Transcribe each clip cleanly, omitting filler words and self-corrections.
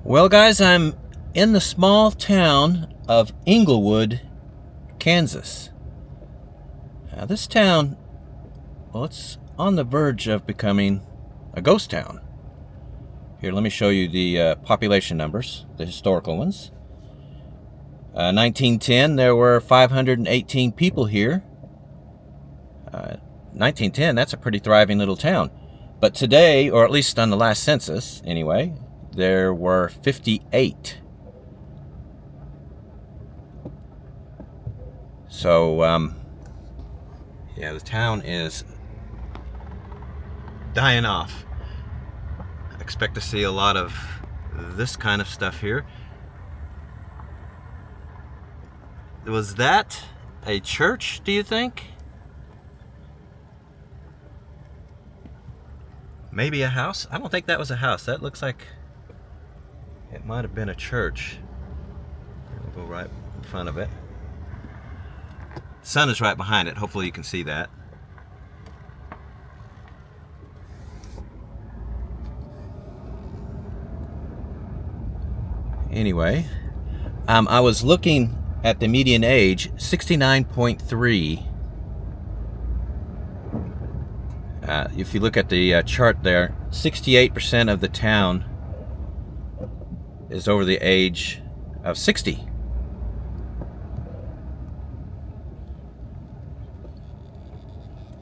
Well, guys, I'm in the small town of Englewood, Kansas. Now, this town, well, it's on the verge of becoming a ghost town. Here, let me show you the population numbers, the historical ones. 1910, there were 518 people here. 1910, that's a pretty thriving little town. But today, or at least on the last census anyway, there were 58. So, yeah, the town is dying off. I expect to see a lot of this kind of stuff here. Was that a church, do you think? Maybe a house? I don't think that was a house. That looks like it might have been a church. We'll go right in front of it. Sun is right behind it. Hopefully you can see that. Anyway, I was looking at the median age, 69.3. If you look at the chart there, 68% of the town is over the age of 60.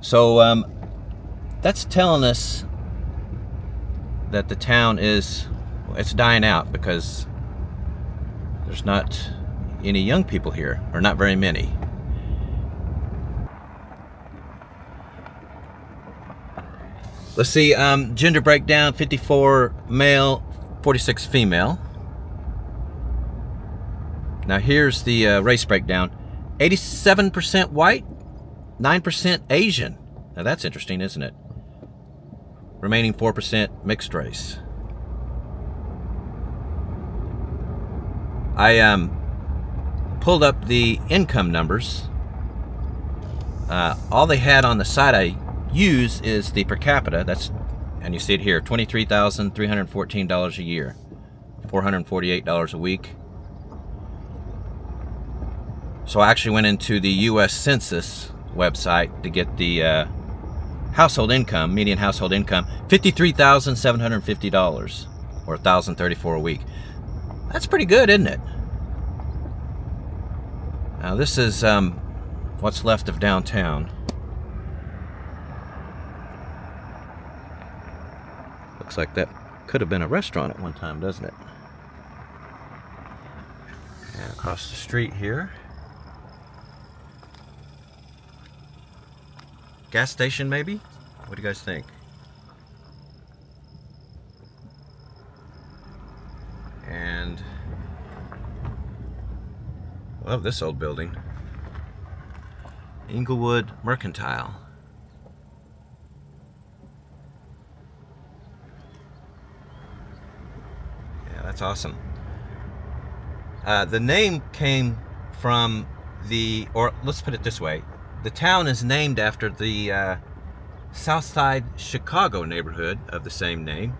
So that's telling us that the town it's dying out because there's not any young people here, or not very many. Let's see, gender breakdown, 54 male, 46 female. Now here's the race breakdown. 87% white, 9% Asian. Now that's interesting, isn't it? Remaining 4% mixed race. I pulled up the income numbers. All they had on the site I use is the per capita. That's, and you see it here, $23,314 a year, $448 a week. So I actually went into the U.S. Census website to get the household income, median household income, $53,750, or $1,034 a week. That's pretty good, isn't it? Now this is what's left of downtown. Looks like that could have been a restaurant at one time, doesn't it? And across the street here, gas station maybe? What do you guys think? And I love this old building. Englewood Mercantile. Yeah, that's awesome. The name came from or let's put it this way. The town is named after the Southside Chicago neighborhood of the same name.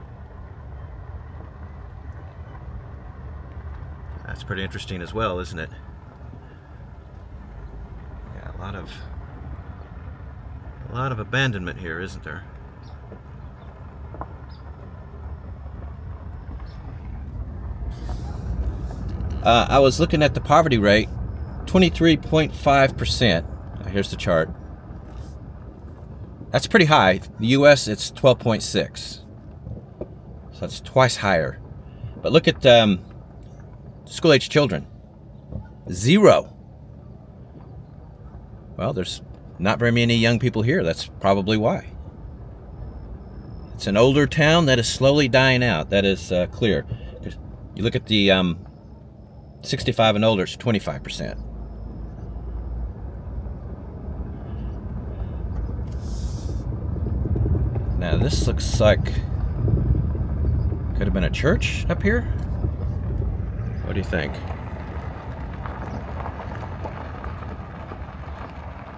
That's pretty interesting as well, isn't it? Yeah, a lot of abandonment here, isn't there? I was looking at the poverty rate, 23.5%. Here's the chart. That's pretty high. The U.S. it's 12.6, so that's twice higher. But look at school-age children, 0. Well, there's not very many young people here. That's probably why. It's an older town that is slowly dying out. That is clear. You look at the 65 and older, it's 25%. Now this looks like could have been a church up here. What do you think?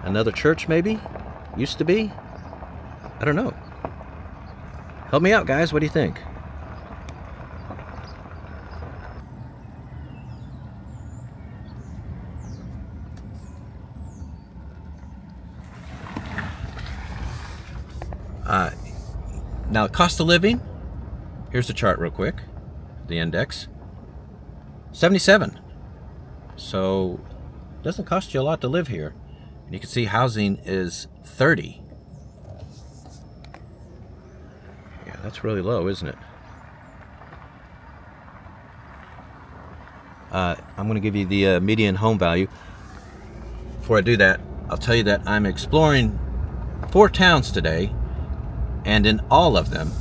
Another church maybe? Used to be? I don't know. Help me out, guys. What do you think? Now, cost of living, here's the chart real quick, the index, 77. So it doesn't cost you a lot to live here. And you can see housing is 30. Yeah, that's really low, isn't it? I'm going to give you the median home value. Before I do that, I'll tell you that I'm exploring 4 towns today, and in all of them,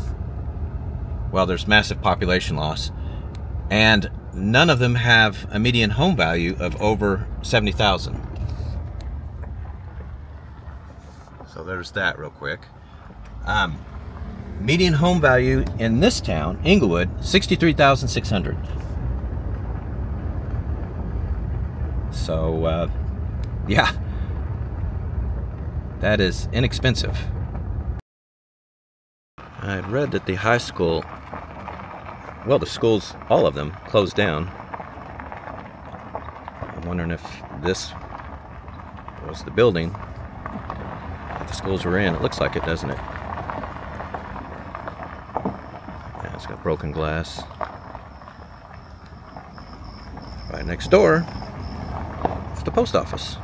well, there's massive population loss, and none of them have a median home value of over 70,000. So there's that real quick. Median home value in this town, Englewood, 63,600. So, yeah, that is inexpensive. I had read that the high school, well, the schools, all of them, closed down. I'm wondering if this was the building that the schools were in. It looks like it, doesn't it? Yeah, it's got broken glass. Right next door is the post office.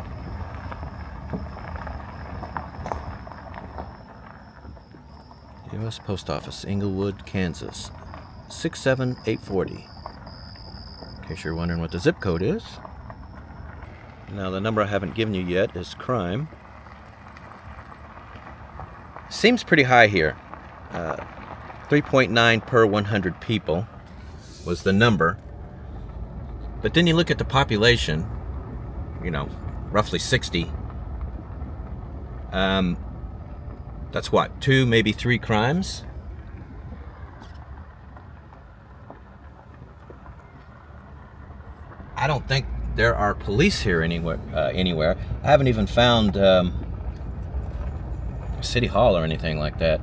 U.S. Post Office, Englewood, Kansas, 67840. In case you're wondering what the zip code is. Now, the number I haven't given you yet is crime. Seems pretty high here. 3.9 per 100 people was the number. But then you look at the population, you know, roughly 60. That's what, 2, maybe 3 crimes? I don't think there are police here anywhere. I haven't even found City Hall or anything like that.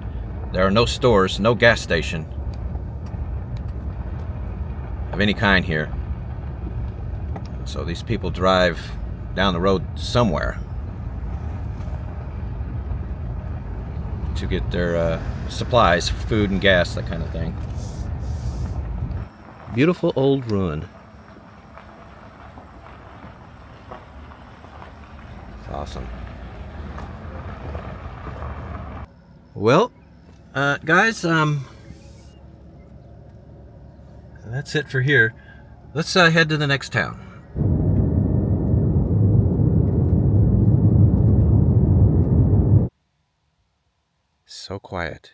There are no stores, no gas station of any kind here. So these people drive down the road somewhere to get their supplies, food and gas, that kind of thing. Beautiful old ruin. Awesome. Well, guys, that's it for here. Let's head to the next town. So quiet.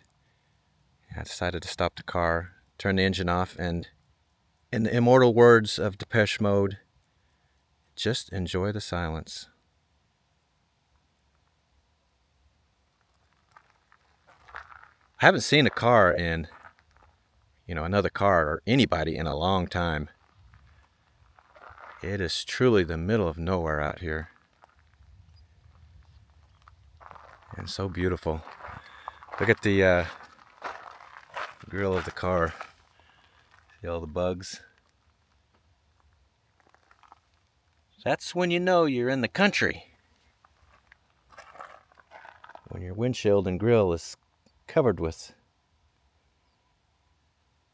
I decided to stop the car, turn the engine off, and in the immortal words of Depeche Mode, just enjoy the silence. I haven't seen a car in, another car or anybody in a long time. It is truly the middle of nowhere out here. And so beautiful. Look at the grill of the car. See all the bugs? That's when you know you're in the country. When your windshield and grill is covered with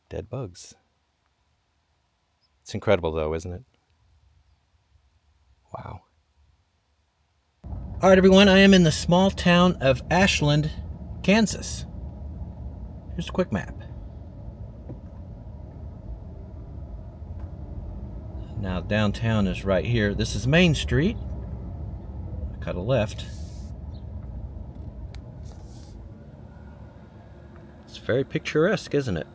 dead bugs. It's incredible though, isn't it? Wow. Alright everyone, I am in the small town of Ashland, Kansas. Here's a quick map. Now downtown is right here. This is Main Street. Cut a left. It's very picturesque, isn't it?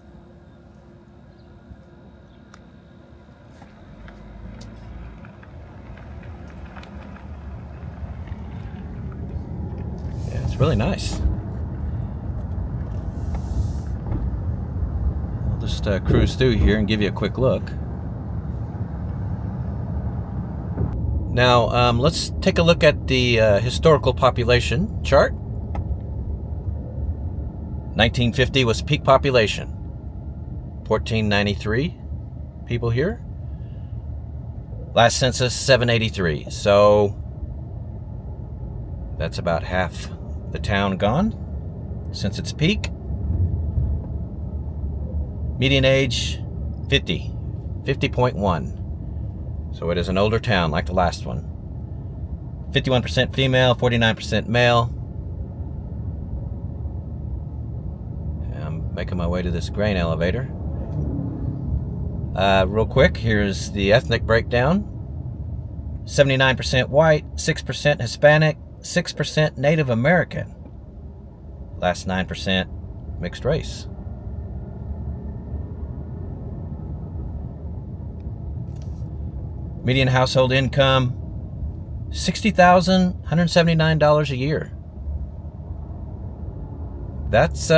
Yeah, it's really nice. I'll just cruise through here and give you a quick look. Now, let's take a look at the historical population chart. 1950 was peak population. 1493 people here. Last census, 783. So that's about half the town gone since its peak. Median age, 50.1. So it is an older town like the last one. 51% female, 49% male. I'm making my way to this grain elevator. Real quick, here's the ethnic breakdown. 79% white, 6% Hispanic, 6% Native American. Last 9% mixed race. Median household income, $60,179 a year. That's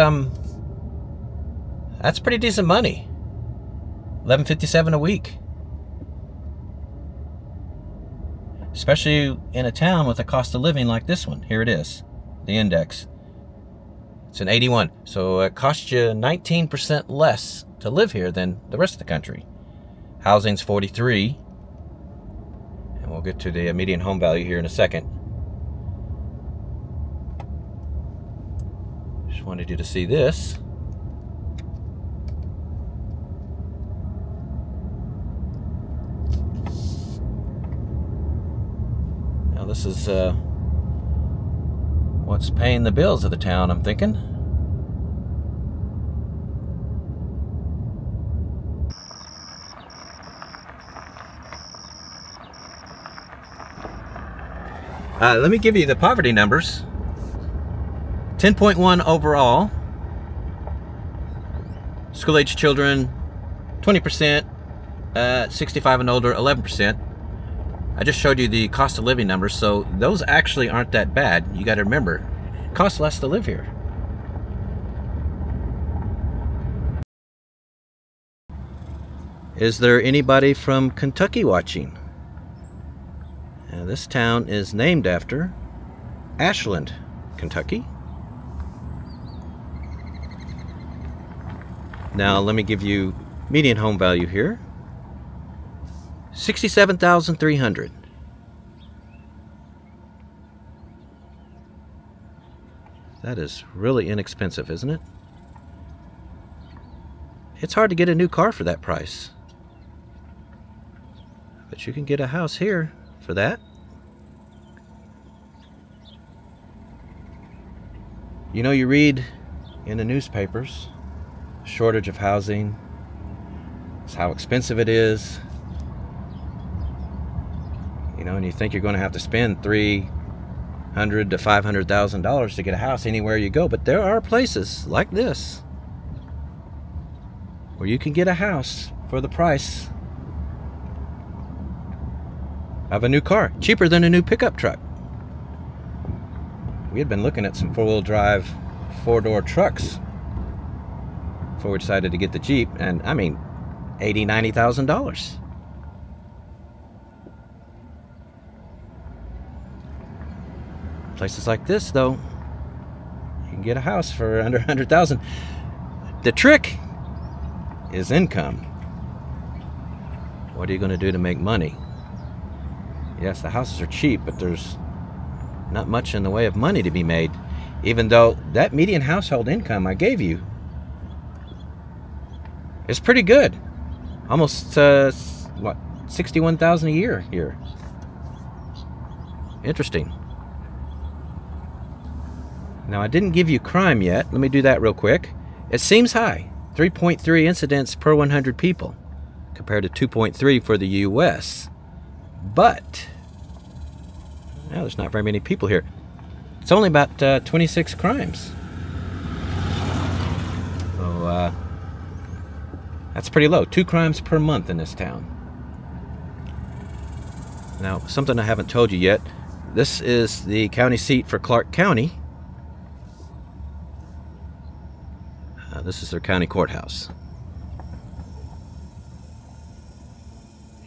pretty decent money. $11.57 a week. Especially in a town with a cost of living like this one. Here it is, the index. It's an 81, so it costs you 19% less to live here than the rest of the country. Housing's 43. And we'll get to the median home value here in a second. Just wanted you to see this. Now this is what's paying the bills of the town, I'm thinking. Let me give you the poverty numbers. 10.1 overall. School-age children, 20%. 65 and older, 11%. I just showed you the cost of living numbers, so those actually aren't that bad. You got to remember, it costs less to live here. Is there anybody from Kentucky watching? Now, this town is named after Ashland, Kentucky. Now let me give you median home value here. $67,300. That is really inexpensive, isn't it? It's hard to get a new car for that price. But you can get a house here for that. You know, you read in the newspapers, shortage of housing, it's how expensive it is. You know, and you think you're going to have to spend $300,000 to $500,000 to get a house anywhere you go. But there are places like this where you can get a house for the price of a new car, cheaper than a new pickup truck. We had been looking at some four-wheel drive, four-door trucks before we decided to get the Jeep, and I mean, $80,000, $90,000. Places like this, though, you can get a house for under $100,000. The trick is income. What are you going to do to make money? Yes, the houses are cheap, but there's not much in the way of money to be made, even though that median household income I gave you is pretty good. Almost, what, $61,000 a year here. Interesting. Now, I didn't give you crime yet. Let me do that real quick. It seems high. 3.3 incidents per 100 people, compared to 2.3 for the U.S. But, well, there's not very many people here. It's only about 26 crimes. So, that's pretty low. 2 crimes per month in this town. Now, something I haven't told you yet. This is the county seat for Clark County. This is their county courthouse.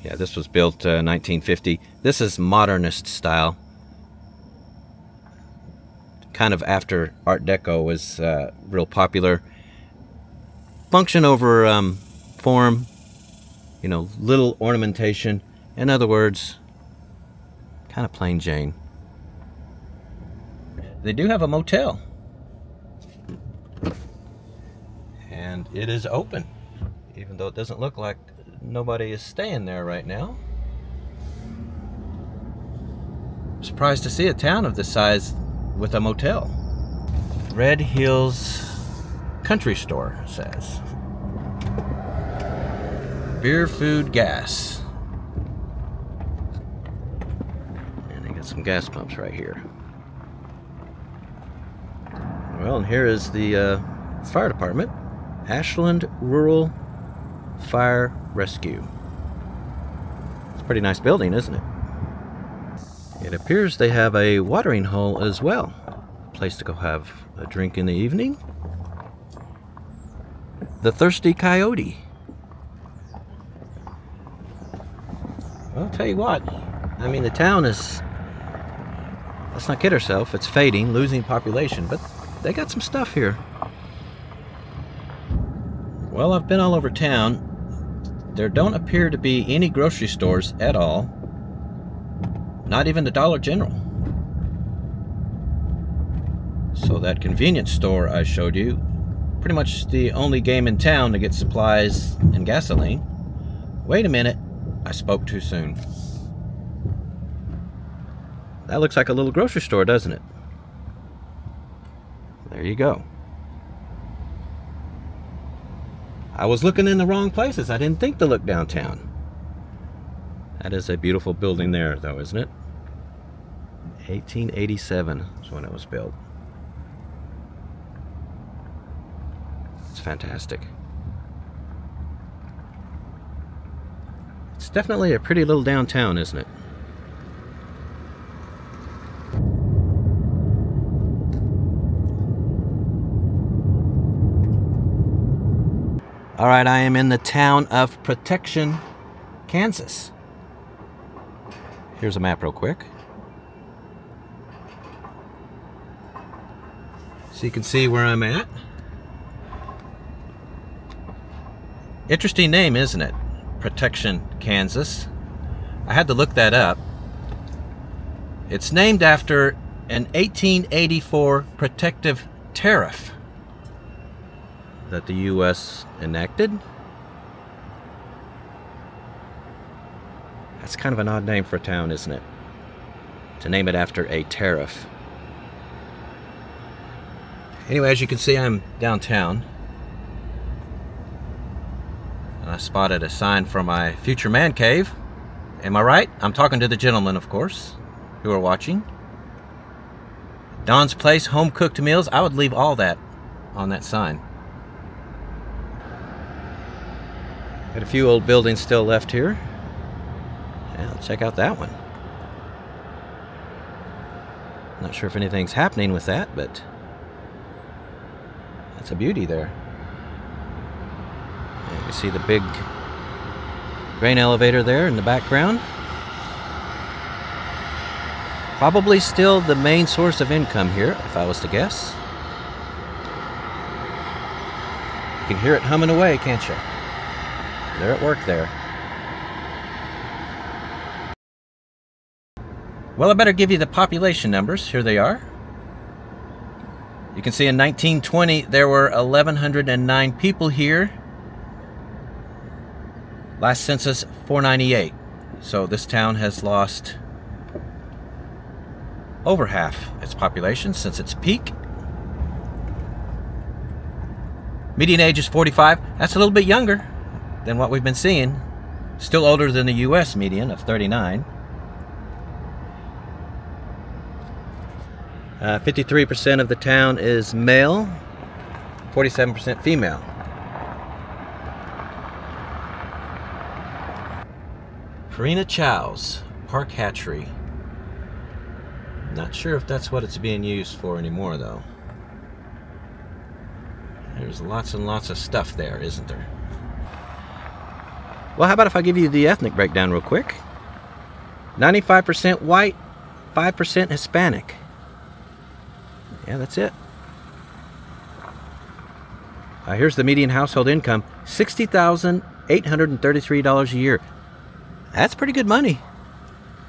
Yeah, this was built 1950. This is modernist style. Kind of after Art Deco was real popular. Function over form. You know, little ornamentation. In other words, kind of plain Jane. They do have a motel. And it is open. even though it doesn't look like nobody is staying there right now. I'm surprised to see a town of this size with a motel. Red Hills Country Store says. Beer, food, gas. And they got some gas pumps right here. Well, and here is the fire department. Ashland Rural Fire Rescue. It's a pretty nice building, isn't it? It appears they have a watering hole as well. A place to go have a drink in the evening. The Thirsty Coyote. Well, I'll tell you what. I mean, the town is, let's not kid ourselves, it's fading, losing population, but they got some stuff here. Well, I've been all over town. There don't appear to be any grocery stores at all. Not even the Dollar General. So that convenience store I showed you, pretty much the only game in town to get supplies and gasoline. Wait a minute, I spoke too soon. That looks like a little grocery store, doesn't it? There you go. I was looking in the wrong places. I didn't think to look downtown. That is a beautiful building there, though, isn't it? 1887 is when it was built. It's fantastic. It's definitely a pretty little downtown, isn't it? All right, I am in the town of Protection, Kansas. Here's a map real quick. So you can see where I'm at. Interesting name, isn't it? Protection, Kansas. I had to look that up. It's named after an 1884 protective tariff that the U.S. enacted. That's kind of an odd name for a town, isn't it? To name it after a tariff. Anyway, as you can see, I'm downtown. And I spotted a sign for my future man cave. Am I right? I'm talking to the gentlemen, of course, who are watching. Don's Place, home cooked meals. I would leave all that on that sign. Got a few old buildings still left here. Yeah, let's check out that one. Not sure if anything's happening with that, but that's a beauty there. And you can see the big grain elevator there in the background. Probably still the main source of income here, if I was to guess. You can hear it humming away, can't you? They're at work there. Well, I better give you the population numbers. Here they are. You can see in 1920 there were 1,109 people here. Last census 498. So this town has lost over half its population since its peak. Median age is 45. That's a little bit younger than what we've been seeing. Still older than the U.S. median of 39. 53% of the town is male, 47% female. Farina Chow's Park Hatchery. Not sure if that's what it's being used for anymore, though. There's lots and lots of stuff there, isn't there? Well, how about if I give you the ethnic breakdown real quick? 95% white, 5% Hispanic. Yeah, that's it. Here's the median household income, $60,833 a year. That's pretty good money.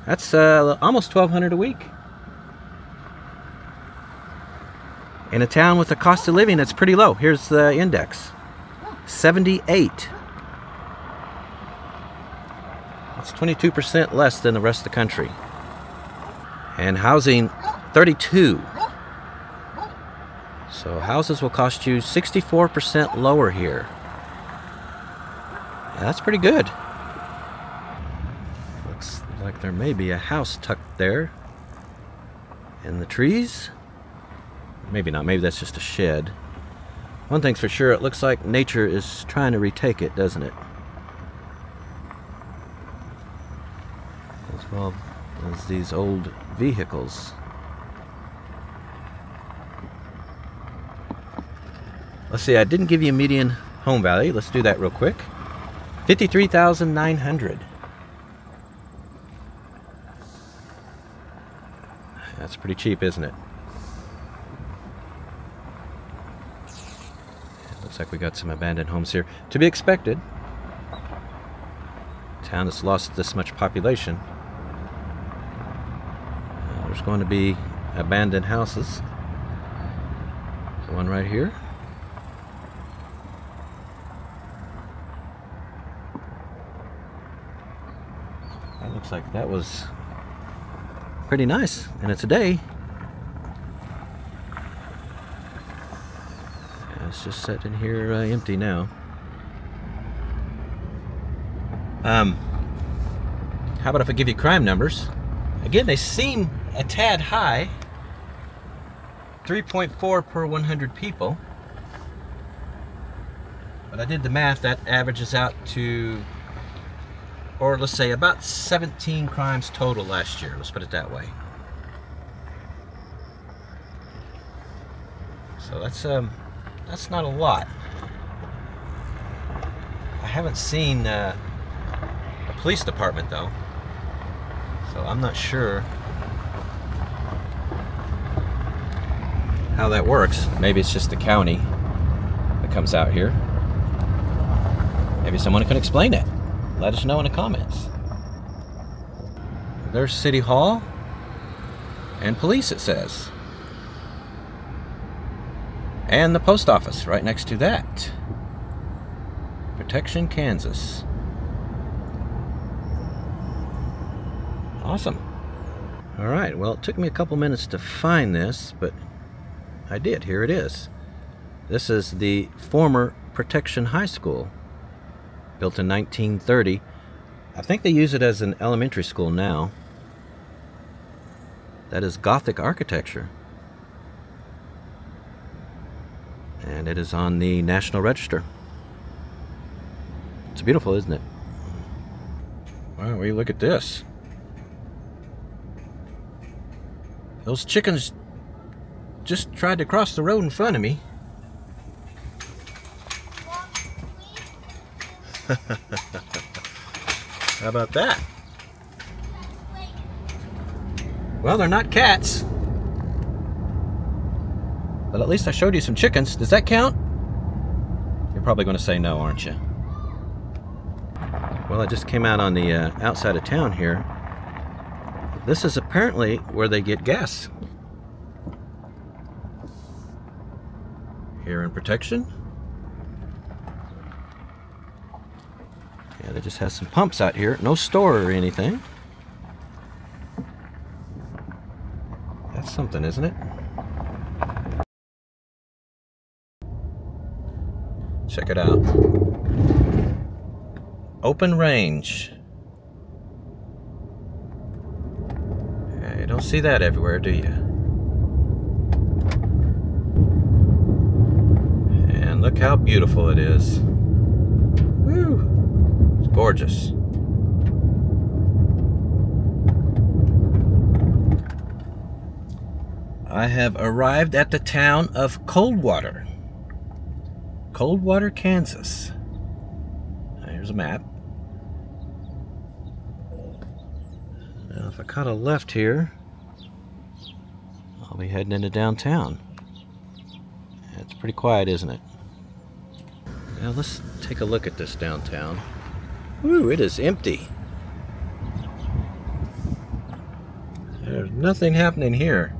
That's almost $1,200 a week. In a town with a cost of living that's pretty low. Here's the index, 78. It's 22% less than the rest of the country. And housing, 32. So houses will cost you 64% lower here. Yeah, that's pretty good. Looks like there may be a house tucked there in the trees. Maybe not, maybe that's just a shed. One thing's for sure, it looks like nature is trying to retake it, doesn't it? As well as these old vehicles. Let's see, I didn't give you a median home value. Let's do that real quick. $53,900. That's pretty cheap, isn't it? Looks like we got some abandoned homes here. To be expected. Town that's lost this much population. There's going to be abandoned houses. There's one right here. That looks like that was pretty nice, and it's a day. It's just sitting here empty now. How about if I give you crime numbers? Again, they seem a tad high. 3.4 per 100 people. But I did the math, that averages out to, or let's say about 17 crimes total last year. Let's put it that way. So that's not a lot. I haven't seen a police department though, so I'm not sure how that works. Maybe it's just the county that comes out here. Maybe someone can explain it. Let us know in the comments. There's City Hall and police, it says. And the post office right next to that. Protection, Kansas. Awesome. All right, well, it took me a couple minutes to find this, but I did. Here it is. This is the former Protection High School, built in 1930. I think they use it as an elementary school now. That is Gothic architecture. And it is on the National Register. It's beautiful, isn't it? Wow, will you look at this? Those chickens just tried to cross the road in front of me. How about that? Well, they're not cats. But at least I showed you some chickens. Does that count? You're probably going to say no, aren't you? Well, I just came out on the outside of town here. This is apparently where they get gas. Here in Protection. Yeah, they just have some pumps out here. No store or anything. That's something, isn't it? Check it out. Open range. Yeah, you don't see that everywhere, do you? And look how beautiful it is. Woo! It's gorgeous. I have arrived at the town of Coldwater. Coldwater, Kansas. Here's a map. Now if I cut a left here, I'll be heading into downtown. It's pretty quiet, isn't it? Now let's take a look at this downtown. Woo, it is empty. There's nothing happening here.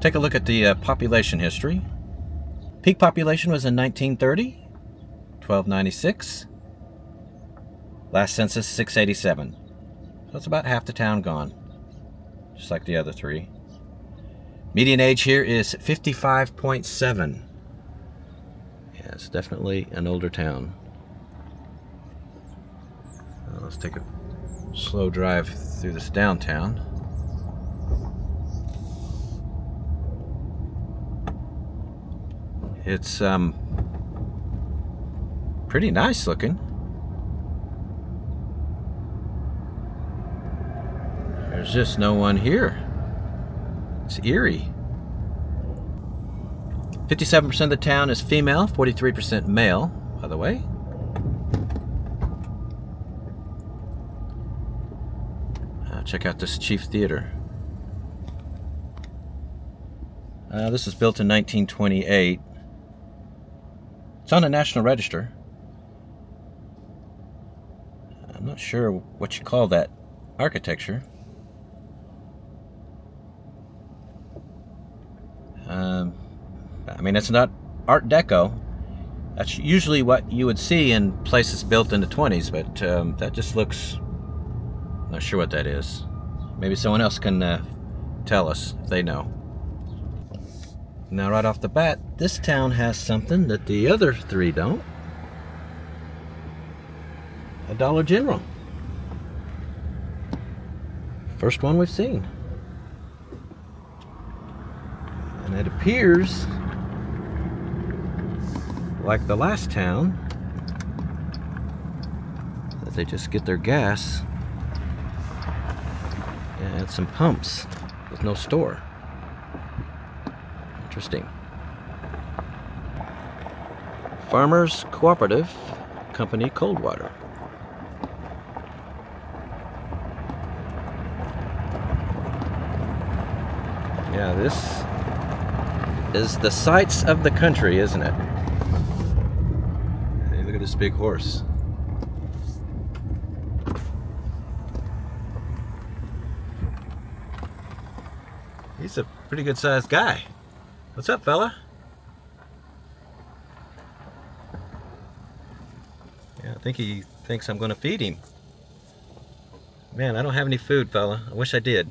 Take a look at the population history. Peak population was in 1930, 1296. Last census, 687. So it's about half the town gone, just like the other three. Median age here is 55.7. Yeah, it's definitely an older town. Let's take a slow drive through this downtown. It's pretty nice looking. There's just no one here. It's eerie. 57% of the town is female, 43% male, by the way. Check out this Chief Theater. This was built in 1928. It's on the National Register. I'm not sure what you call that architecture. I mean, it's not Art Deco. That's usually what you would see in places built in the 20s, but that just looks... Not sure what that is. Maybe someone else can tell us if they know. Now, right off the bat, this town has something that the other three don't. A Dollar General. First one we've seen. And it appears like the last town that they just get their gas at some pumps with no store. Interesting. Farmers Cooperative Company, Coldwater. Yeah, this is the sights of the country, isn't it? Hey, look at this big horse. He's a pretty good sized guy. What's up, fella? Yeah, I think he thinks I'm gonna feed him. Man, I don't have any food, fella. I wish I did.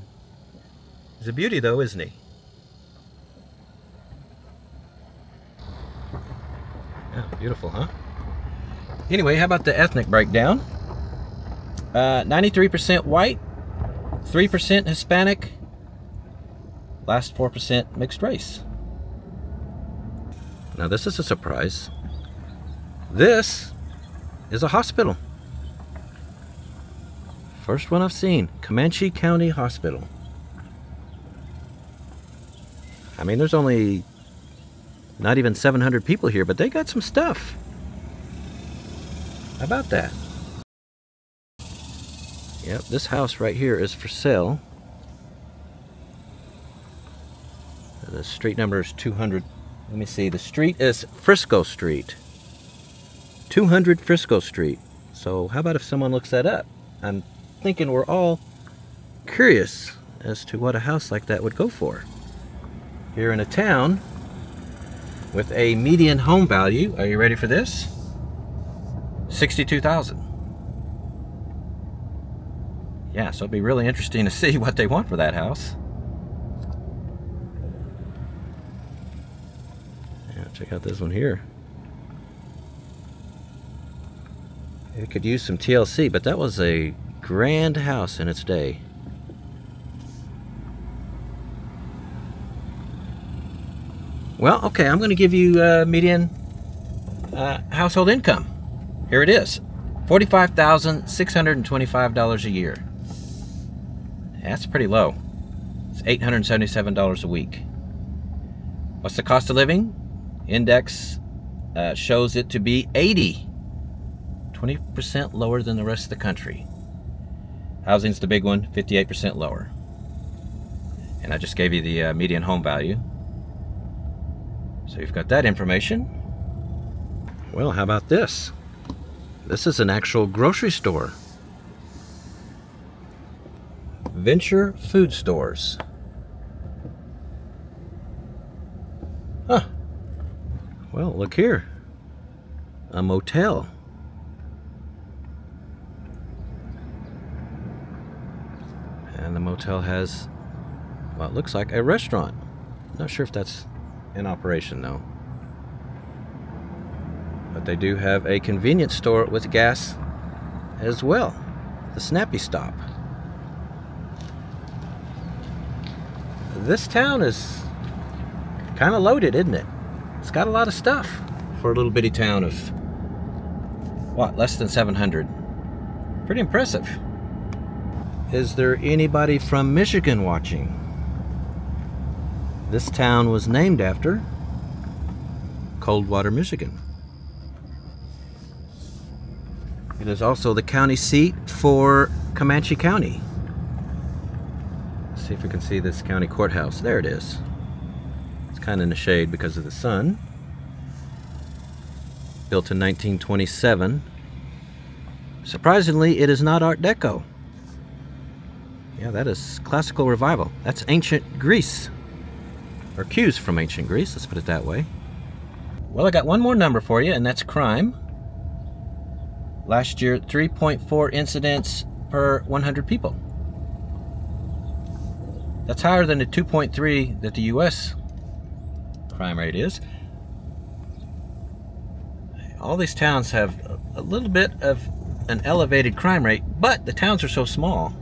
He's a beauty though, isn't he? Yeah, beautiful, huh? Anyway, how about the ethnic breakdown? 93% white, 3% Hispanic, last 4% mixed race. Now this is a surprise. This is a hospital. First one I've seen, Comanche County Hospital. I mean, there's only not even 700 people here, but they got some stuff. How about that? Yep, this house right here is for sale. The street number is 200. Let me see, the street is Frisco Street. 200 Frisco Street. So how about if someone looks that up? I'm thinking we're all curious as to what a house like that would go for. Here in a town with a median home value, are you ready for this? $62,000. Yeah, so it'd be really interesting to see what they want for that house. Yeah, check out this one here. It could use some TLC, but that was a grand house in its day. Well, okay, I'm going to give you median household income. Here it is, $45,625 a year. That's pretty low. It's $877 a week. What's the cost of living? Index shows it to be 80. 20% lower than the rest of the country. Housing's the big one, 58% lower. And I just gave you the median home value. So you've got that information. Well, how about this? This is an actual grocery store. Venture Food Stores. Huh. Well, look here. A motel. motel has, well, it looks like a restaurant. Not sure if that's in operation though. But they do have a convenience store with gas as well. The Snappy Stop. This town is kind of loaded, isn't it? It's got a lot of stuff for a little bitty town of, what, less than 700. Pretty impressive. Is there anybody from Michigan watching? This town was named after Coldwater, Michigan. It is also the county seat for Comanche County. Let's see if we can see this county courthouse. There it is. It's kind of in the shade because of the sun. Built in 1927. Surprisingly, it is not Art Deco. Yeah, that is classical revival. That's ancient Greece. Or cues from ancient Greece, let's put it that way. Well, I got one more number for you, and that's crime. Last year, 3.4 incidents per 100 people. That's higher than the 2.3 that the U.S. crime rate is. All these towns have a little bit of an elevated crime rate, but the towns are so small.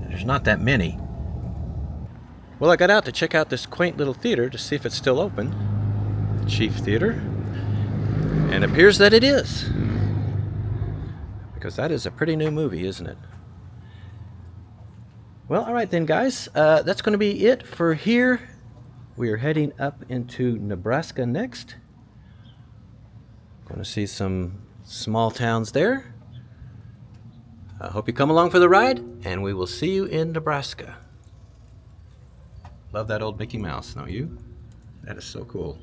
There's not that many. Well, I got out to check out this quaint little theater to see if it's still open. The Chief Theater. And it appears that it is. Because that is a pretty new movie, isn't it? Well, alright then, guys. That's going to be it for here. We are heading up into Nebraska next. Going to see some small towns there. I hope you come along for the ride, and we will see you in Nebraska. Love that old Mickey Mouse, don't you? That is so cool.